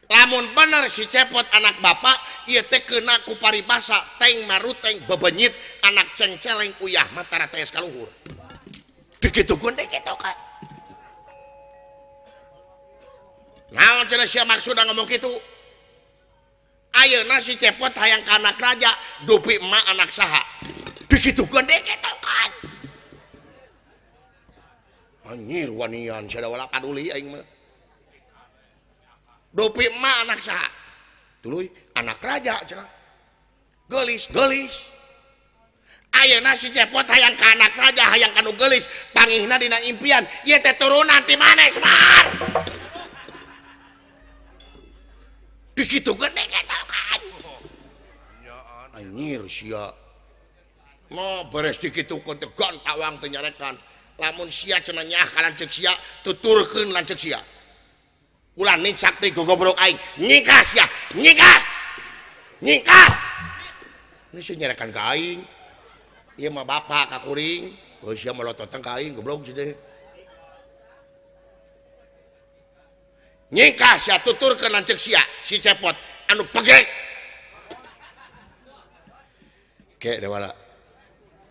lamun bener si cepot anak bapak ieu teh kena ku paribasa teng maruteng bebenyit anak cengceleng uyah mata rates kaluhur dikitukeun deh kitu kan naon cenah sia maksudna ngomong kitu ayeuna si cepot hayang ka anak raja dupi emak anak saha dikitukeun deh kitu kan anjir wanian sada wala paduli aing mah dupi emak anak saha tuluy anak raja cenah geulis ayeuna si cepot hayang ka anak raja hayang kanu geulis pangihna dina impian ieu teh turunan ti maneh Semar dikitukeun deh kitu kan anjir sia no beres dikitukeun teh gantawang teu nyarekan lamun sia cenah nyah ka lanceuk sia tuturkeun lanceuk sia ulah ning sakti gogobrok aing nyikah sia nyikah ini sia nyarekan ka aing ieu mah bapak ka kuring sia melototan ka aing goblok teh nyikah sia tuturkeun lanceuk sia si cepot anu pegek ke dewala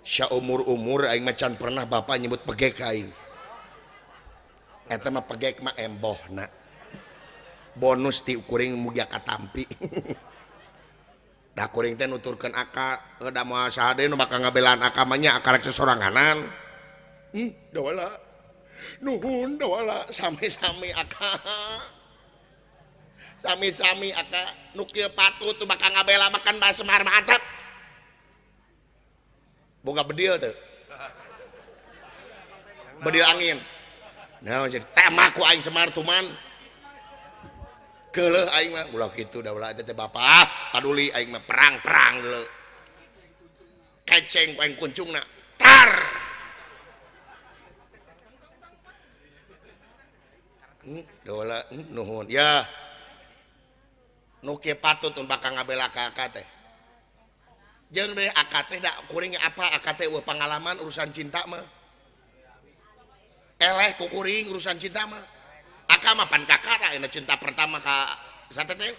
sia umur aing macan pernah bapak nyebut pegek ka aing eta mah pegek mah embohna bonus ti kuring mugia katampi da kuring teh nuturkeun aka da moal saha deui nu bakal ngabelaan aka mah nya aka rek soranganan dewala nuhun dewala sami-sami aka sami-sami aka nu kieu patut tu bakal ngabela makan Mbah Semar mantap boga bedil teu bedil angin naon jadi tema ku aing Semar tuman keuleuh aing mah ulah kitu da ulah teh bapak paduli aing mah perang deuleu keceng ku aing kuncungna tar dola nuhun ya nu kieu patut bakal ngabela ka aka teh jeung deui aka teh da kuring apa aka teh pengalaman urusan cinta mah eleh ku kuring urusan cinta mah aka mah pan kakara euna cinta pertama ka sate teh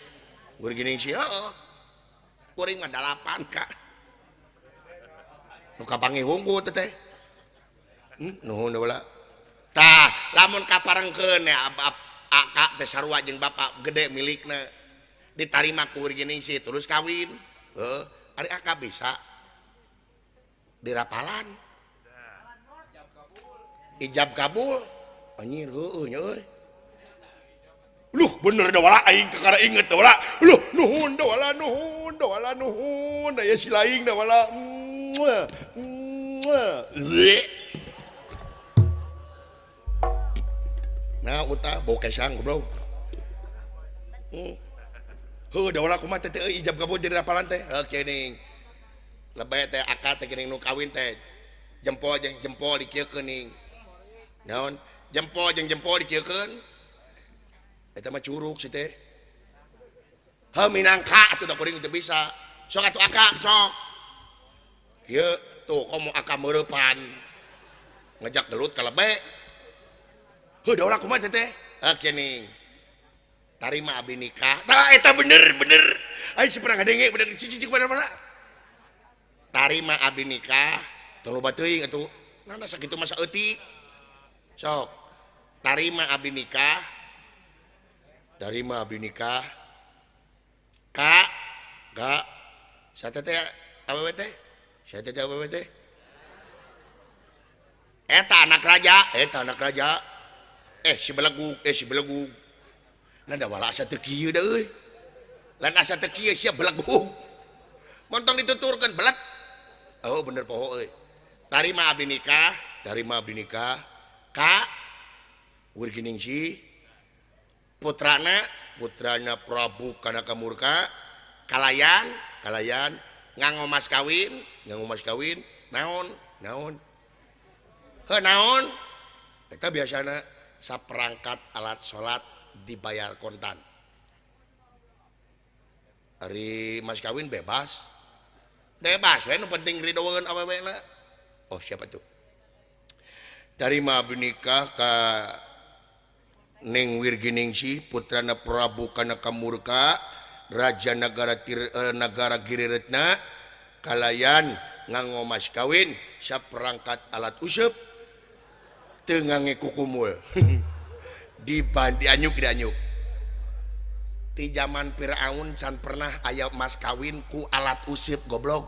kuring geuning sia heuh kuring mah 8 ka nu kapanggih wungku teh nuhun deula tah lamun kaparengkeun ya aka teh sarua jeung bapak gede milikna ditarima ku kuring geuning si terus kawin heuh ari aka bisa dirapalan ijab kabul anjir heueuh nya euy luh bener da wala aing kakara inget da wala luh nuhun aya si laing da wala nah uta bau kesang bro heuh da wala kumaha teh ijab kabul jadi rapalan teh keuning lebay teh akad teh geuning nu kawin teh jempol jeung jempol dikieukeun ning naon jempol jeung jempol dikieukeun eta mah curug si teh heuh minangka atuh da kuring teu bisa sok atuh aka sok kieu tuh komo aka meurepan ngajak gelut ka lebe heuh da ulah kumaha teh keuning tarima abdi nikah tah eta bener aing si pernah ngadenge bener cicing mana tarima abdi nikah tong loba teuing atuh nana sakitu masa eutik sok tarima abdi nikah kak sate teh awewe teh eta anak raja si belegug nanda wala asa teu kieu da euy lain asa teu kieu sia belegug montong dituturkeun belet oh bener poho euy tarima abdi nikah ka ur geuning si putrana Prabu Kanaka Murka kalayan nganggo mas kawin naon heuh naon eta biasana saperangkat alat salat dibayar kontan ari mas kawin bebas we nu penting ridhoeun awewena oh siapa tuh dari mah nikah ka Neng Wirginingsih putrana Prabu Kanaka Murka Raja negara Giriretna kalayan nganggo mas kawin saperangkat alat usep teu ngange kukumul dibandi anyuk di zaman Firaun can pernah aya mas kawin ku alat usep goblok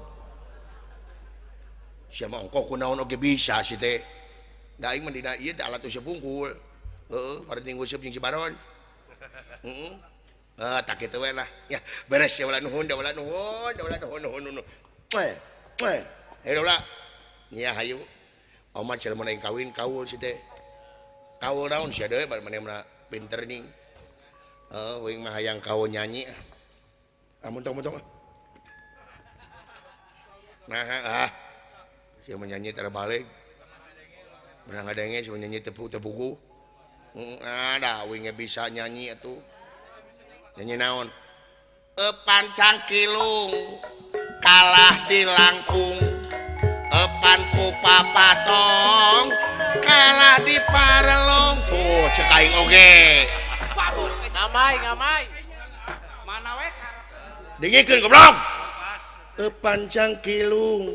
siapa ongko kunaon oge bisa sih teh da aing mah dina ieu teh alat usep hungkul pada tinggal usep jeung si Baron tak kitu we lah ya beres ya wala nuhun ayo lah nya hayu omat jelema aing kawin kaul si teh kaul daun sia deui bari manehna pinter ning wing mah hayang kaul nyanyi muntong nah sia menyanyi terbalik berang adenge sia menyanyi tepugu ada wingnya bisa nyanyi atuh nyanyi naon pancang kilung kalah di langkung epan ku papatong kalah di parelong tuh cek aing oge ngamai mana we dingikeun goblok pancang kilung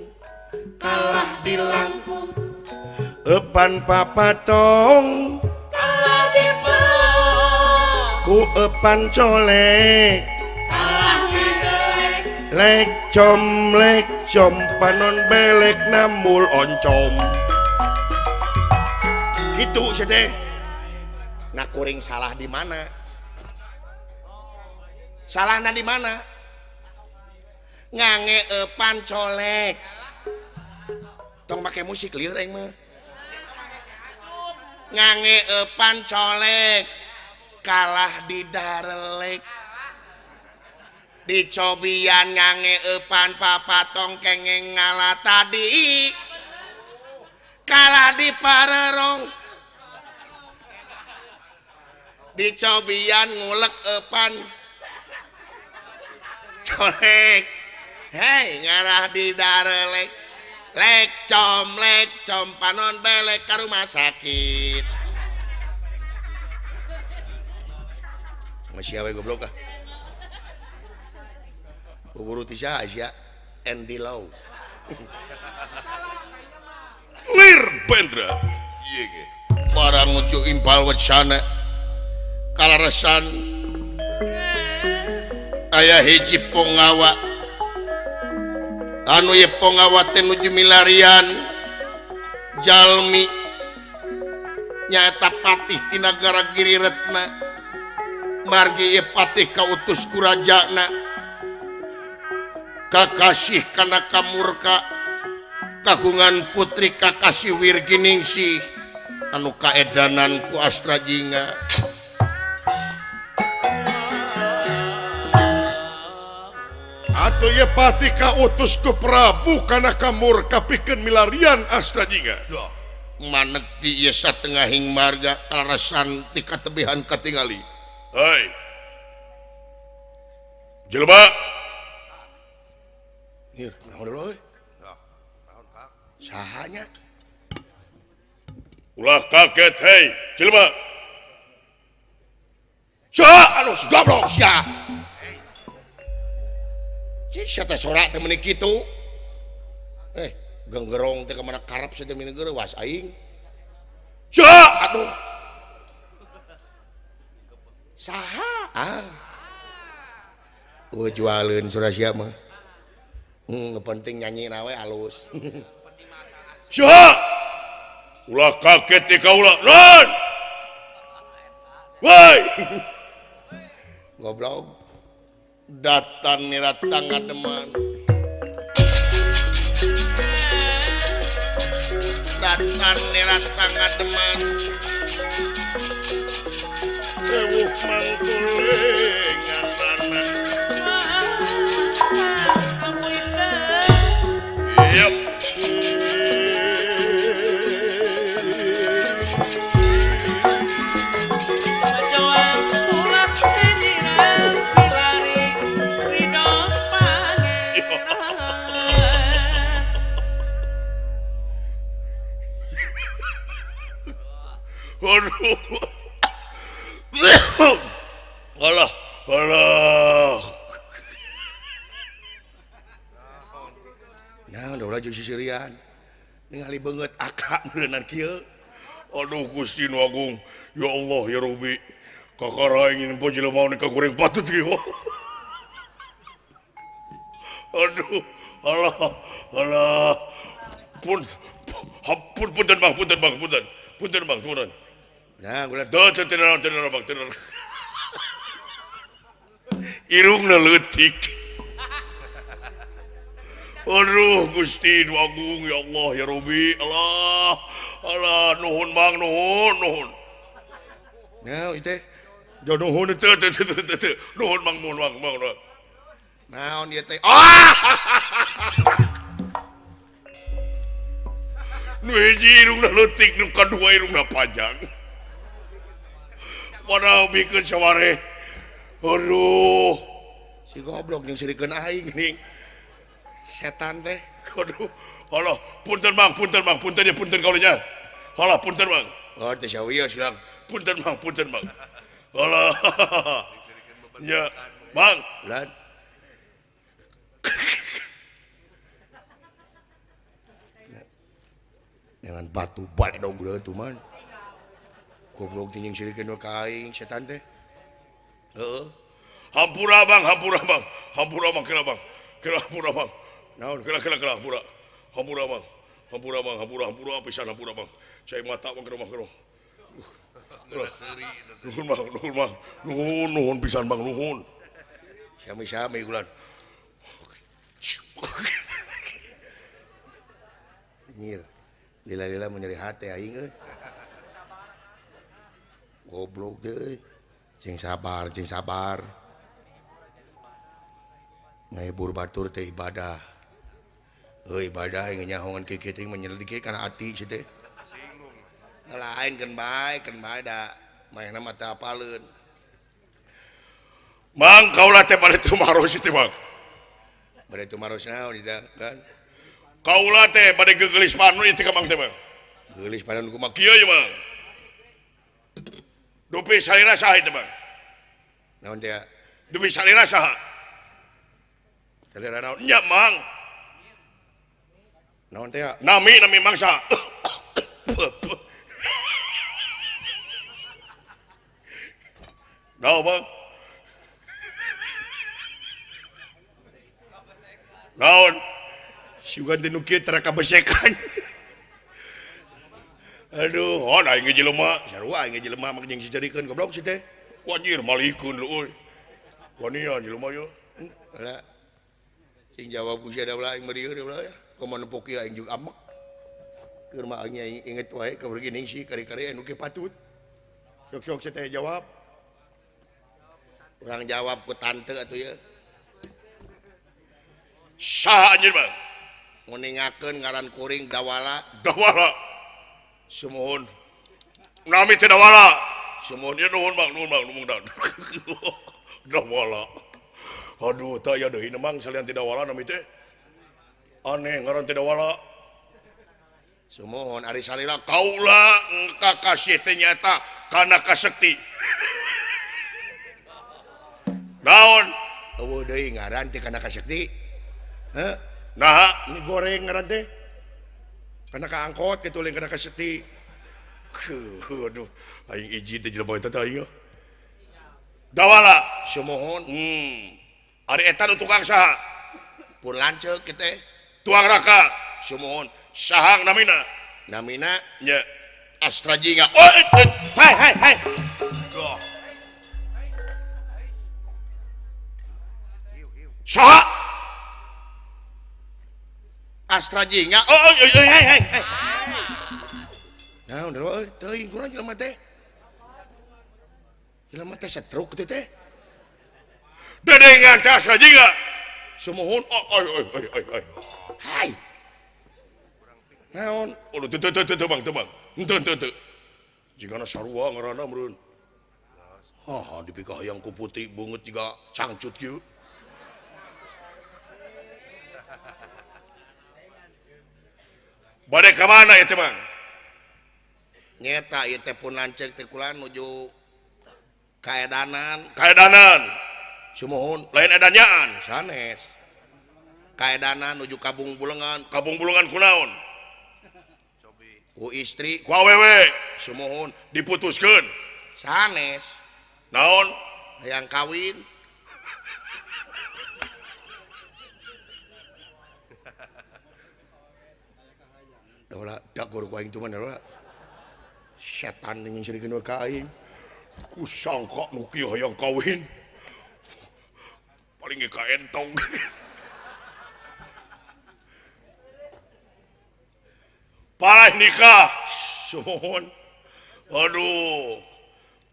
kalah di langkung epan papatong kalah di parelong ku epan colek lek com panon belek namul oncom gitu sih teh nah kuring salah di mana salahna di mana ngange epan colek tong make musik lieur aing mah ngange epan colek kalah di darelek dicobian ngange epan papatong kengeng ngalah tadi kalah di parerong dicobian ngulek epan colek hei ngarah di darelek lek com panon belek ke rumah sakit masih awe goblok ah buburu tisha Asia Andy Lau lir Bendra iya ge barang nuju impal wacana kalaresan aya hiji pongawa anu ye pongawa teh nuju milarian jalmi nyata patih ti nagara Giriretna margi ye patih kautus ku rajana kakasih Kanaka Murka kagungan putri Kakasih Wirginingsih anu kaedanan ku Astrajinga atau ye pati kautus ku Prabu Kanaka Murka pikeun milarian Astrajinga maneg di ieu satengahing marga kalaresan ti katebihan katingali hei jelema Nir, naon dulu euy? Sahanya? ulah kaget hei jelema Sia, anu si goblok sia. Cik sia teh sorak teh meuni kitu. Genggerong teh ka mana karep sia teh meuni geurewas aing. Sia, aduh. Saha? Jualeun surah sia mah. Penting nyanyi nawe halus. Sia. Ulah kaget ti kaula. Non. Woi. Goblok. Datan niratang ngademan. Datan niratang ngademan. Ewuh mangkulengan anak. Yep. Aduh. alah. Nah, udah laju sisirian. Ningali banget akak meureunan kieu. Aduh Gusti Nu Agung, ya Allah ya Robi, kakara ingin po jelema nu kagoreng patut kieu. Aduh, alah, punten bang, punten. Nah, gula Tuh, tenang bang. Irungna leutik. Aduh Gusti Nu Agung, ya Allah ya Robi, alah, nuhun bang, nuhun. Nah, itu Ya nuhun itu, nuhun bang. naon ieu teh? Nu hiji irungna leutik, nu kadua irungna panjang. Padahal bikin saware. Aduh, Si goblok jeung sirikeun aing ning. Setan teh. aduh. Halah, punten kaulinya. Halah, punten bang. Oh, teh sawieu silang. Punten bang. Halah. Ya, bang. Bulan. Dengan batu balik dong gue tuh man. Goblok jeung sirikeun ka aing setan teh. Heeh. Hampura bang, kira bang. Naon? Kira hampura. Hampura pisan hampura bang. Saya mata bang kira. Nuhun pisan bang, nuhun. Sami-sami gulan. Nyir. Lila-lila menyeri hati aing euy. Goblok teh. Cing sabar. Ngehibur batur teh ibadah. Ibadah yang nyahongan kieu teh menyelidiki kana ati si teh. Lain kan bae da maena mah teu apaleun. Mang kaulah teh bade teu maros teh bang. Bade teu maros naon eta kan. Kaulah teh bade gegelis panu teh ka mang teh bang. Geulis padan kumaha Kieu ya bang. Dupi salira saha teh bang. naon teh? Dupi salira saha? Salira naon? Nya mang. Naon teh? Nami mangsa. Naon bang? Naon? Siugan teh nu kieu tara kabesekan. Aduh, aing jelema. Sarua aing jelema mah jeung sijarikeun goblok si teh. Wanjir malikeun lu euy. Wanian jelema ye. Ala sing jawab usia da ulah aing mah dieu ulah ya. Komo nepuk ieu aing juga amak. Keur mah aing inget wae ka geuning si kari-kari anu ke patut. Sok-sok teh jawab. Urang jawab ku tante atuh ya. Saha anjeun bang? Nguningakeun ngaran kuring Dawala. Semohon. Nami teh Dawala. Semohon ya nuhun bang. Dawala. Aduh, tah ya deui mang salian teh Dawala nami teh. Aneh ngaran teh Dawala. Semohon ari salira Kaula kakasih teh nyata kana kasekti. Naon? eueuh deui ngaran teh kana kasekti. Heh, Nah, ini goreng ngaran teh. Kana kaangkot kitu lain kana kasekti. aduh, aing izin teh jelema eta teh aing. Dawala. Semohon Ari eta nu tukang saha? pun lanceuk kitu teh. Tuang raka. Semohon Sahang namina. namina Nya Astra Jinga. Oh, hai. saha? Astra Jinga. Oh, Hai. Nah, udah euy, teuing kurang jelema teh. Jelema teh setruk kitu teh. Dedengan teh Astra Jinga. Semohon Oi. hai. Naon? Oh, teu bang. Henteu. Jigana sarua ngaranna meureun. Dipikah hayang ku putri beungeut jiga cangcut kieu. Bade ka mana ya teh bang? Nyeta ieu teh pun lanceuk teh kula nuju kaedanan. Sumuhun lain edanyaan sanes kaedana nuju kabung bulengan kunaon ku istri ku awewe sumuhun diputuskeun sanes naon hayang kawin Daulah dagur ku aing tuh mana daulah setan yang nyerikeun ka aing ku sangka nu kieu hayang kawin paling ka entong parah nikah sumuhun waduh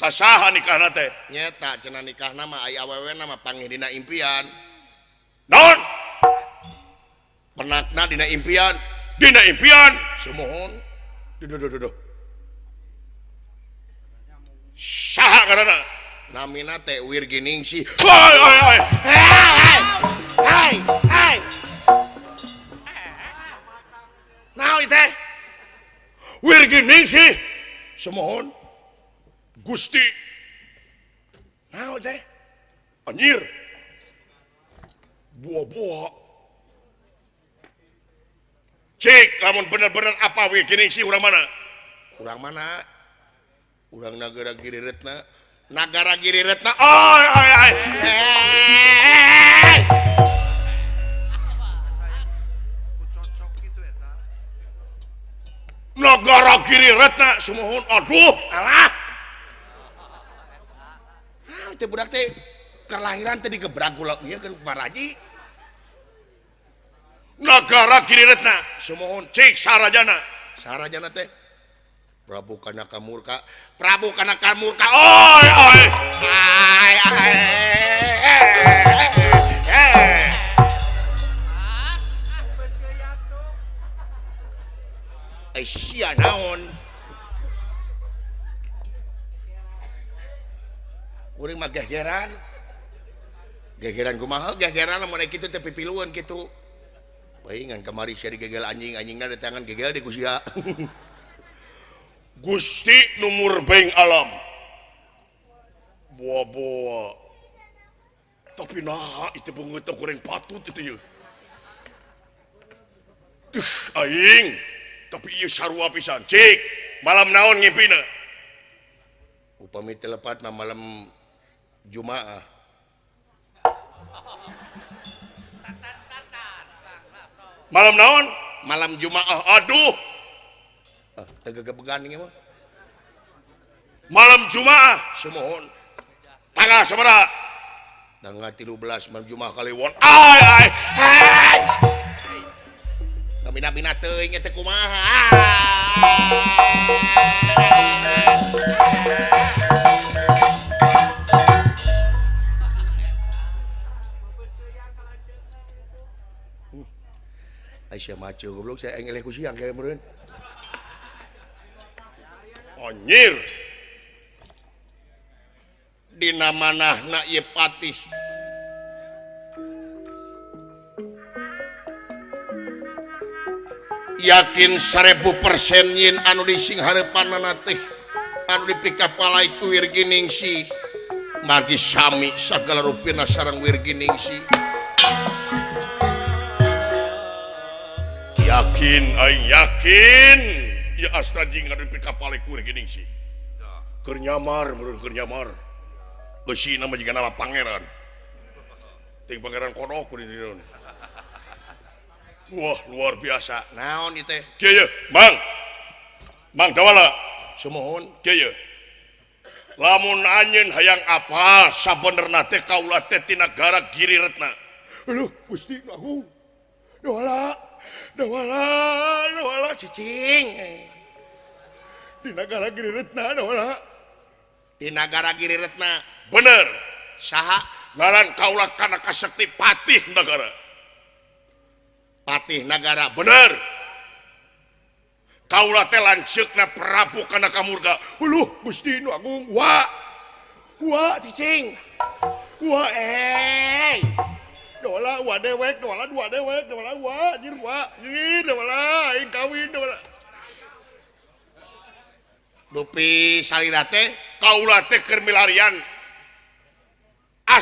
kasaha nikahna teh nyeta cenah nikahna mah aya awewena mah panggih dina impian naon penakna dina impian sumuhun duh saha ngaranna namina teh Wirginingsih hai naon teh Wirginingsih sumuhun Gusti naon teh anjir buah cik lamun bener-bener apa Wirginingsih urang mana urang mana urang Nagara Giriretna ay Nagara Giriretna sumuhun aduh alah teh budak teh kelahiran teh digebrak gula ieu kan paraji Nagara Giriretna sumuhun cik sarajana teh Prabu Kanaka Murka ay sia naon urang mah gegeran kumaha gegeran mun kitu teh pipiluan kitu paingan kamari sia digegel anjingna di tangan gegel di kusia Gusti numur beng alam buah tapi nah itu banget kurang patut itu ya aing tapi iya sarua pisan cik malam naon ngimpina upami telepatna malam Jumaah malam naon malam Jumaah aduh tegegebegan ieu mah malam Jumaah sumuhun tanggal sabaraha tanggal 13 malam Jumaah Kaliwon ay bina teuing teh kumaha Aisyah maco goblok saya engeleh ku siang kayak meureun anjir dina manahna ieu patih yakin 1000% yin anu dising hareupanna teh anu dipikapalai ku Wirginingsih margi sami sagala rupina sareng Wirginingsih yakin ya asna jing anu dipikapalai ku Wirginingsih keur nyamar meureun keur nyamar geusina mah jiga nama pangeran ting pangeran kodok di dieu wah luar biasa naon ieu teh kieu mang dawala sumuhun kieu lamun anjeun hayang apal sabenerna teh kaula teh ti Nagara Giriretna aduh Gusti Agung dawala cicing di Nagara Giriretna dawala di Nagara Giriretna bener saha ngaran kaula kana kasakti patih nagara bener kaula teh lanceukna Prabu Kanaka Murka Gusti Agung wa cicing wa dola wa dewek dola dua dewek dola wa anjir wa dola aing kawin dola dupi salira teh kaula teh keur milarian